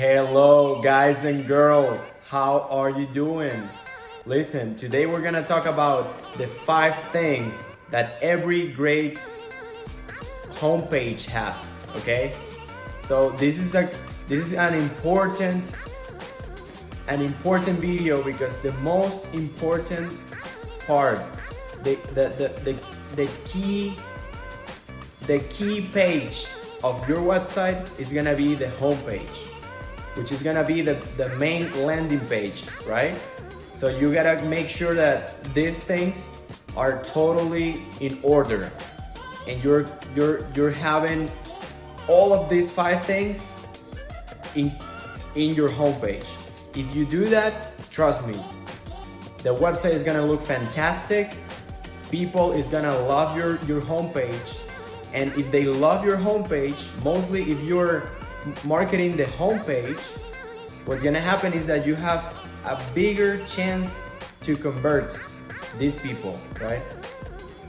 Hello guys and girls, how are you doing? Listen, today we're gonna talk about the 5 things that every great homepage has, okay? So this is an important video because the most important part, the key page of your website is gonna be the homepage, which is gonna be the main landing page, right? So you gotta make sure that these things are totally in order, and you're having all of these 5 things in your homepage. If you do that, trust me, the website is gonna look fantastic. People is gonna love your homepage, and if they love your homepage, mostly if you're marketing the homepage, what's gonna happen is that you have a bigger chance to convert these people, right?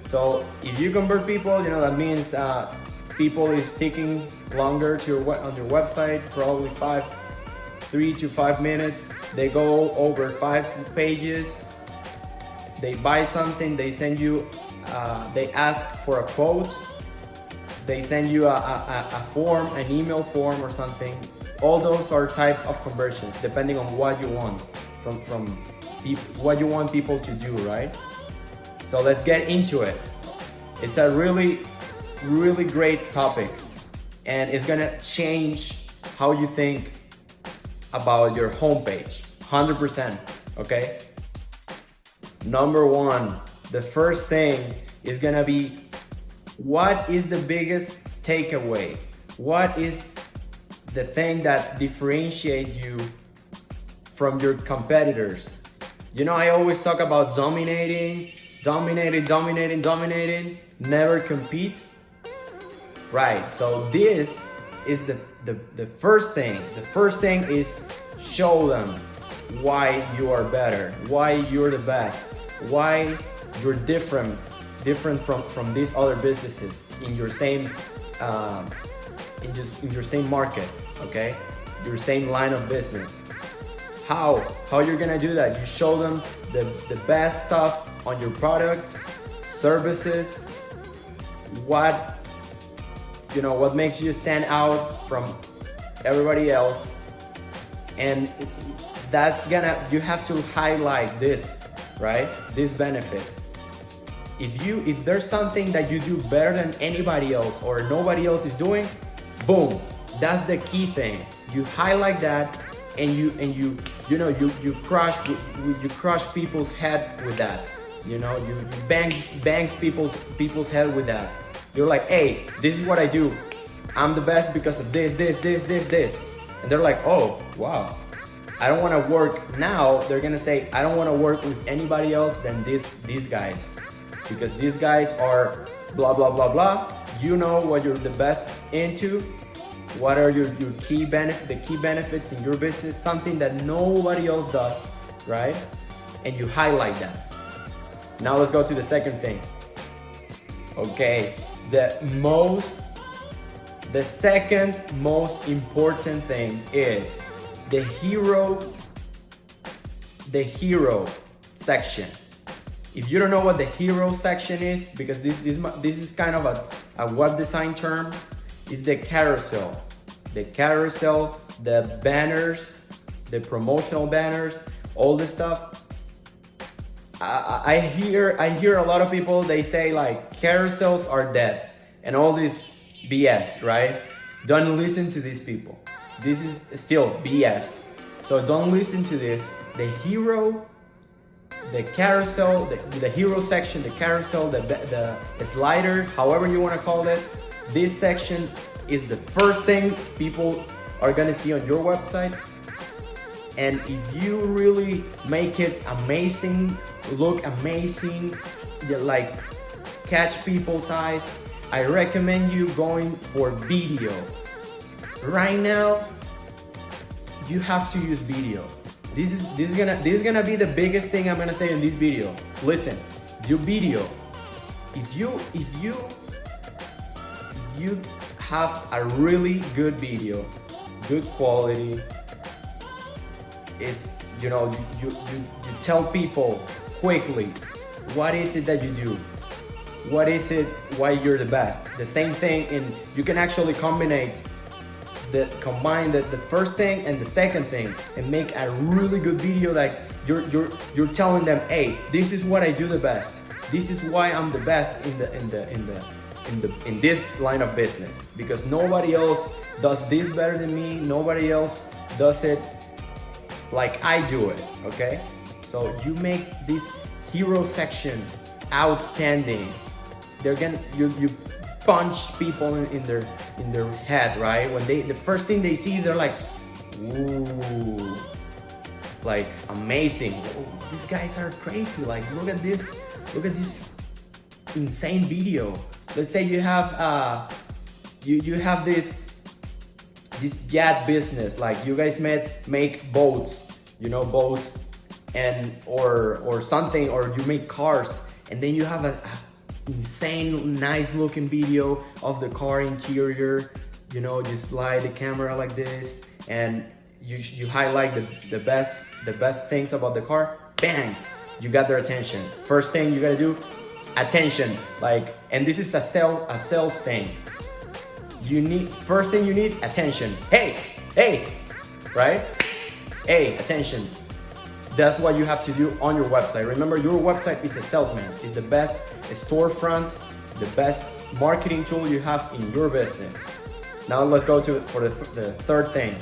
So if you convert people, that means people is sticking longer to on your website, probably 3 to 5 minutes. They go over 5 pages, they buy something, they send you, they ask for a quote, they send you a form, an email form or something. All those are type of conversions depending on what you want from people, what you want people to do, right? So let's get into it. It's a really great topic, and it's gonna change how you think about your homepage 100%, okay? Number 1, the first thing is gonna be, what is the biggest takeaway? What is the thing that differentiates you from your competitors? I always talk about dominating, never compete. Right, so this is the first thing. The first thing is show them why you are better, why you're the best, why you're different from these other businesses in your same in your same market, okay? Your same line of business. How you're gonna do that? You show them the best stuff on your products, services, what makes you stand out from everybody else, and you have to highlight this, right? These benefits. If there's something that you do better than anybody else or nobody else is doing, boom, that's the key thing. You highlight that, and you crush people's head with that. You bangs people's head with that. You're like, hey, this is what I do. I'm the best because of this. And they're like, oh, wow. I don't want to work now. They're gonna say, I don't want to work with anybody else than these guys, because these guys are blah blah blah blah. You know what you're the best into. What are your key benefits in your business? Something that nobody else does, right? And you highlight that. Now let's go to the second thing. Okay, the second most important thing is the hero section. If you don't know what the hero section is, because this is kind of a web design term, is the carousel. The carousel, the banners, the promotional banners, all this stuff. I hear a lot of people, they say like carousels are dead and all this BS, right? Don't listen to these people. This is still BS. So don't listen to this. The hero, the carousel, the hero section, the carousel, the slider, however you want to call it, this section is the first thing people are gonna see on your website. And if you really make it amazing, look amazing, like catch people's eyes, I recommend you going for video. Right now, you have to use video. This is gonna be the biggest thing I'm gonna say in this video. Listen, do video. If you have a really good video, good quality, is, you know, you tell people quickly what is it that you do, what is it, why you're the best. The same thing, and you can actually combine the first thing and the second thing and make a really good video. Like you're telling them, hey, this is what I do the best. This is why I'm the best in this line of business, because nobody else does this better than me. Nobody else does it like I do it. Okay, so you make this hero section outstanding. You punch people in their head, right? When the first thing they see, they're like, ooh, like amazing. Oh, these guys are crazy. Like look at this insane video. Let's say you have you have this yacht business, like you guys make boats, you know, boats and or something, or you make cars, and then you have a insane nice looking video of the car interior. You know, you slide the camera like this and you highlight the best things about the car. Bang, you got their attention. First thing you gotta do, attention. Like, and this is a sales thing. First thing you need, attention. Hey, right? Hey, attention. That's what you have to do on your website. Remember, your website is a salesman. It's the best storefront, the best marketing tool you have in your business. Now let's go for the third thing.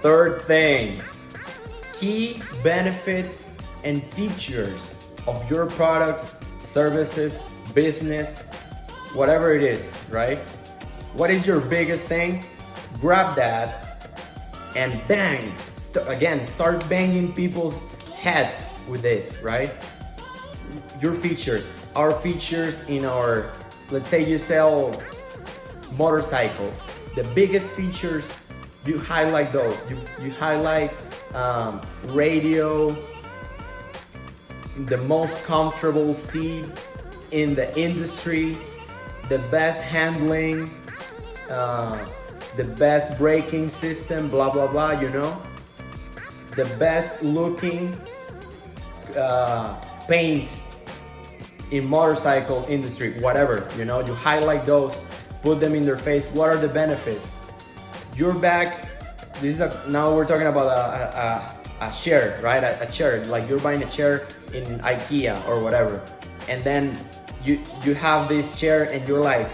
Third thing, key benefits and features of your products, services, business, whatever it is, right? What is your biggest thing? Grab that and bang, start banging people's heads with this, right? Your features, our features in our, let's say you sell motorcycles, the biggest features, you highlight those. You highlight radio, the most comfortable seat in the industry, the best handling, the best braking system, blah blah blah, you know, the best looking paint in motorcycle industry, whatever, you know. You highlight those, put them in their face. What are the benefits? Your back, now we're talking about a chair, right? A chair, like you're buying a chair in IKEA or whatever, and then you have this chair and you're like,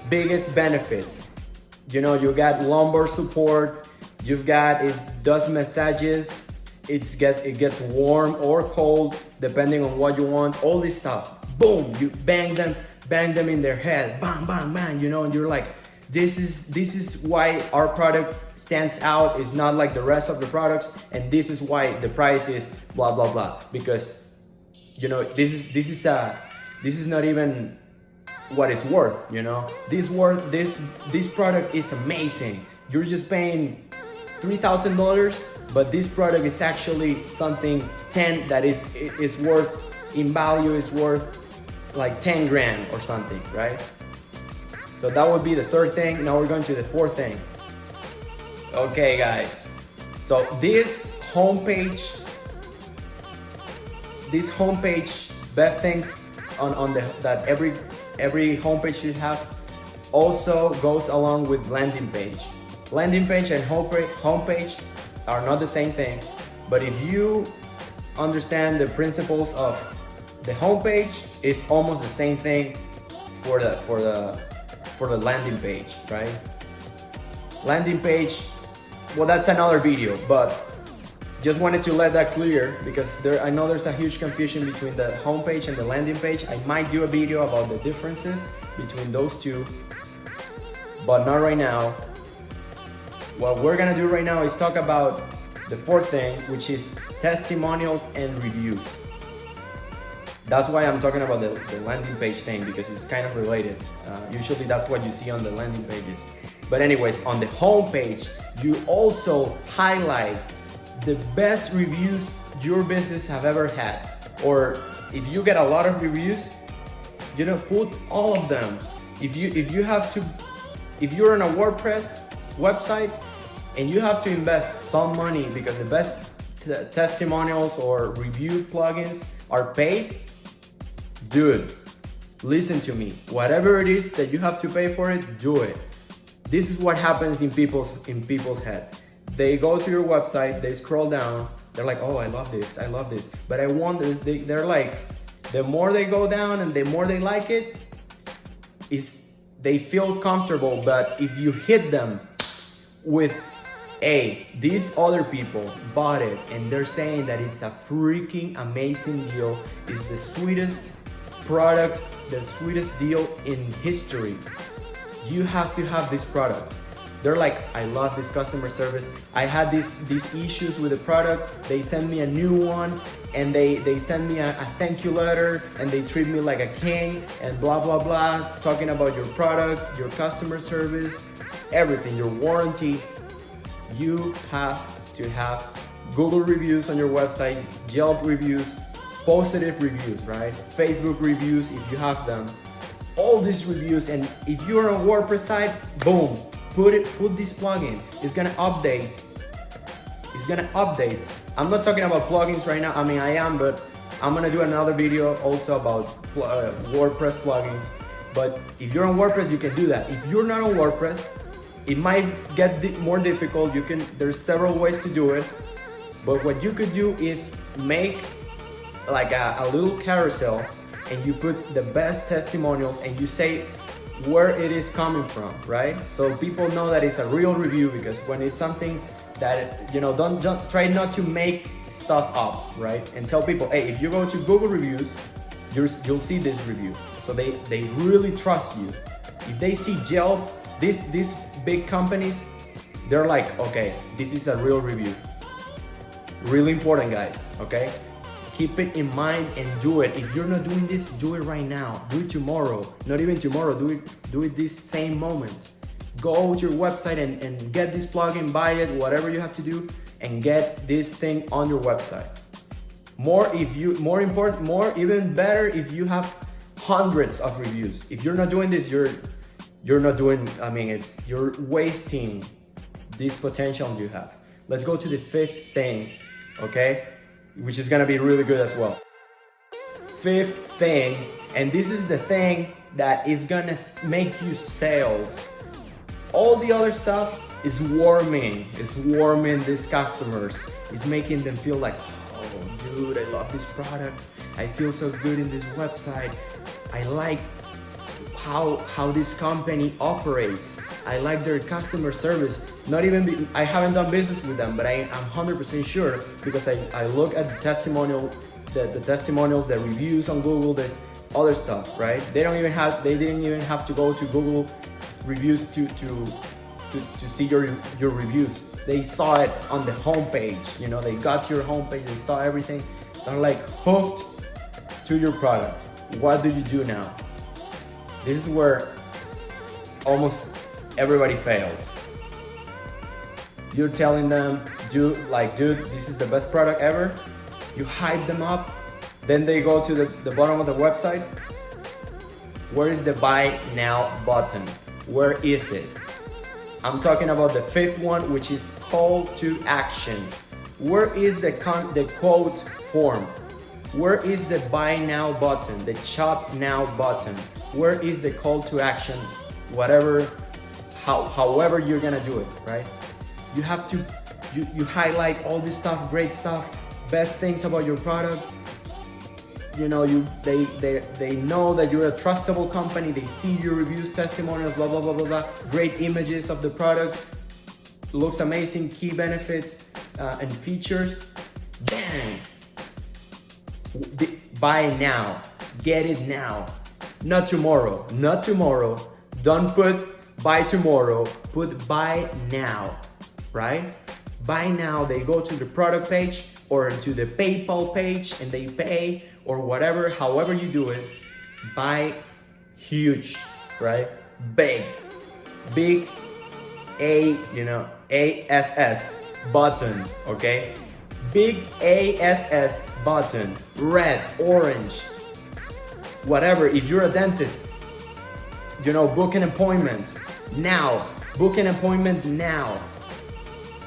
biggest benefits, you know, you got lumbar support, it does massages, it gets warm or cold depending on what you want, all this stuff. Boom, you bang them in their head, bang bang bang, you know, and you're like, this is why our product stands out, is not like the rest of the products, and this is why the price is blah blah blah, because, you know, this is not even what it's worth, you know. This product is amazing. You're just paying $3,000, but this product is actually something 10 that is worth, in value is worth like 10 grand or something, right? So that would be the third thing. Now we're going to the fourth thing. Okay guys, so this homepage, best things that every homepage should have, also goes along with landing page. Landing page and homepage are not the same thing, but if you understand the principles of the homepage, it's almost the same thing for the landing page, right? Landing page, well, that's another video, but just wanted to let that clear, because I know there's a huge confusion between the homepage and the landing page. I might do a video about the differences between those two, but not right now. What we're gonna do right now is talk about the fourth thing, which is testimonials and reviews. That's why I'm talking about the landing page thing, because it's kind of related. Usually that's what you see on the landing pages. But anyways, on the homepage, you also highlight the best reviews your business have ever had. Or if you get a lot of reviews, you know, put all of them. If you're on a WordPress website, and you have to invest some money because the best testimonials or review plugins are paid, dude, listen to me. Whatever it is that you have to pay for it, do it. This is what happens in people's head. They go to your website, they scroll down, they're like, oh, I love this, but I wonder, they're like, the more they go down and the more they like it, they feel comfortable. But if you hit them with, hey, these other people bought it and they're saying that it's a freaking amazing deal, it's the sweetest product, the sweetest deal in history, you have to have this product. They're like, I love this customer service. I had these issues with the product. They send me a new one and they send me a thank you letter and they treat me like a king and blah, blah, blah, talking about your product, your customer service, everything, your warranty. You have to have Google reviews on your website, Yelp reviews, positive reviews, right? Facebook reviews if you have them. All these reviews, and if you're on WordPress site, boom, put this plugin. It's gonna update. I'm not talking about plugins right now. I mean, I am, but I'm gonna do another video also about WordPress plugins. But if you're on WordPress, you can do that. If you're not on WordPress, it might get more difficult. There's several ways to do it. But what you could do is make like a little carousel, and you put the best testimonials and you say where it is coming from, right? So people know that it's a real review, because when it's something that, don't try not to make stuff up, right? And tell people, hey, if you go to Google reviews, you'll see this review. So they really trust you. If they see Yelp, these big companies, they're like, okay, this is a real review. Really important, guys, okay? Keep it in mind and do it. If you're not doing this, do it right now. Do it tomorrow. Not even tomorrow, do it this same moment. Go to your website and get this plugin, buy it, whatever you have to do, and get this thing on your website. Even better if you have hundreds of reviews. If you're not doing this, you're wasting this potential you have. Let's go to the fifth thing, okay? Which is gonna be really good as well. Fifth thing, and this is the thing that is gonna make you sales. All the other stuff is warming these customers. It's making them feel like, oh dude, I love this product. I feel so good in this website. I like how this company operates. I like their customer service. I haven't done business with them, but I'm 100% sure, because I look at the testimonials, the reviews on Google, this other stuff, right? They didn't even have to go to Google reviews to see your reviews. They saw it on the homepage. They got to your homepage, they saw everything. They're like hooked to your product. What do you do now? This is where almost everybody fails. You're telling them, dude, this is the best product ever. You hype them up. Then they go to the bottom of the website. Where is the buy now button? Where is it? I'm talking about the fifth one, which is call to action. Where is the quote form? Where is the buy now button? The shop now button? Where is the call to action? However you're gonna do it, right? You have to, you highlight all this stuff, great stuff, best things about your product. They know that you're a trustable company. They see your reviews, testimonials, blah, blah, blah, blah, blah. Great images of the product. Looks amazing, key benefits and features. Bang! Buy now, get it now. Not tomorrow. Don't put buy tomorrow, put buy now, right? Buy now, they go to the product page or to the PayPal page and they pay, or whatever, however you do it. Buy huge, right? Big ASS button, okay? Big ASS button, red, orange, whatever. If you're a dentist, book an appointment now.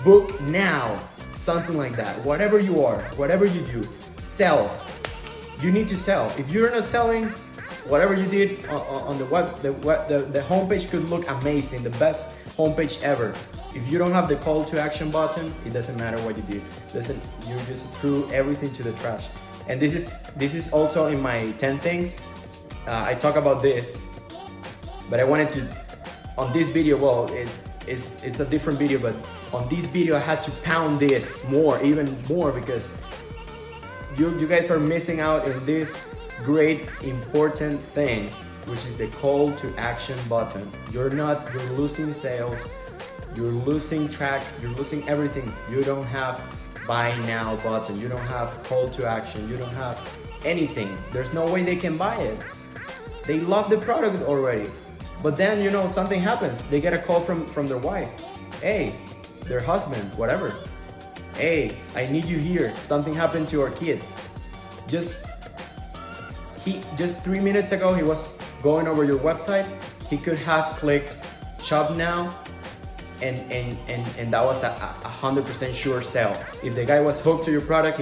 book now, something like that. Whatever you are, whatever you do, sell. You need to sell. If you're not selling, whatever you did on the web, the homepage could look amazing, the best homepage ever. If you don't have the call to action button, it doesn't matter what you did. Listen, you just threw everything to the trash. And this is also in my 10 things. I talk about this, but I wanted to, on this video, well, it's a different video, but on this video I had to pound this even more, because you guys are missing out in this great important thing, which is the call to action button. You're losing sales, you're losing track, you're losing everything. You don't have buy now button, you don't have call to action, you don't have anything. There's no way they can buy it. They love the product already. But then, something happens. They get a call from their wife. Hey, their husband, whatever. Hey, I need you here. Something happened to our kid. Just 3 minutes ago, he was going over your website. He could have clicked shop now, and that was a 100% sure sale. If the guy was hooked to your product,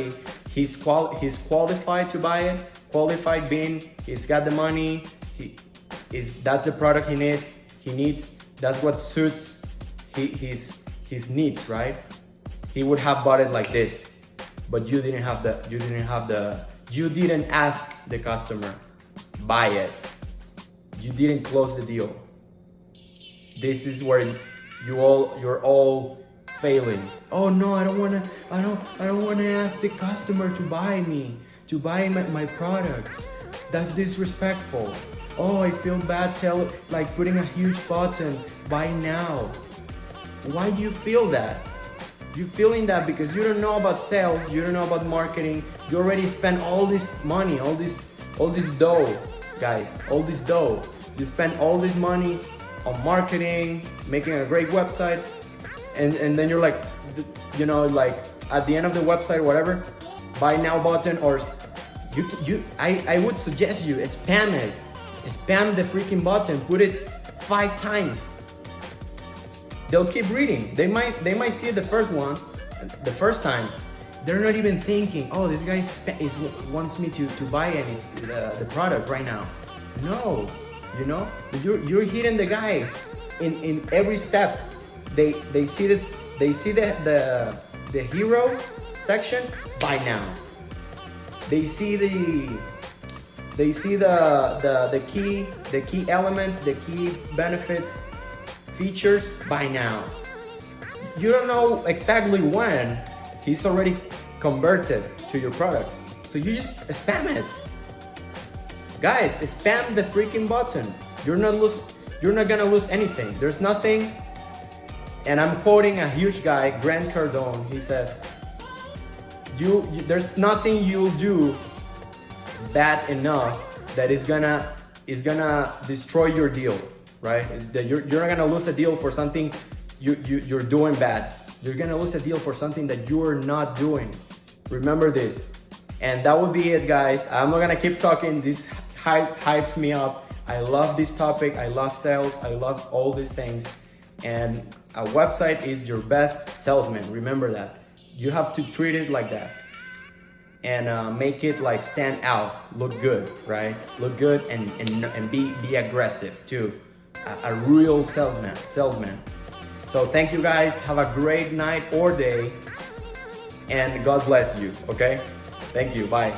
he's qualified to buy it. Qualified being he's got the money. That's the product he needs. That's what suits his needs, right? He would have bought it like this, but you didn't ask the customer, buy it. You didn't close the deal. This is where you're all failing. Oh no, I don't wanna ask the customer to buy my product. That's disrespectful. Oh, I feel bad putting a huge button, buy now. Why do you feel that? You're feeling that because you don't know about sales, you don't know about marketing. You already spent all this money, all this dough, guys, all this dough. You spent all this money on marketing, making a great website, and then you're like, at the end of the website, whatever, buy now button, or I would suggest you spam it. Spam the freaking button, put it 5 times. They'll keep reading. They might see it the first time. They're not even thinking, oh, this guy wants me to buy the product right now. No, you're hitting the guy in every step. They see the hero section, buy now. They see the key elements, the key benefits, features, buy now. You don't know exactly when he's already converted to your product, so you just spam it. Guys, spam the freaking button. You're not gonna lose anything. There's nothing, and I'm quoting a huge guy, Grant Cardone. He says, there's nothing you'll do bad enough that is gonna destroy your deal, right? You're not gonna lose a deal for something you're doing bad. You're gonna lose a deal for something that you're not doing. Remember this. And that would be it, guys. I'm not gonna keep talking. This hypes me up. I love this topic. I love sales. I love all these things. And a website is your best salesman. Remember that. You have to treat it like that. And make it stand out, look good, right? Look good and be aggressive too. A real salesman. So thank you guys. Have a great night or day, and God bless you. Okay? Thank you. Bye.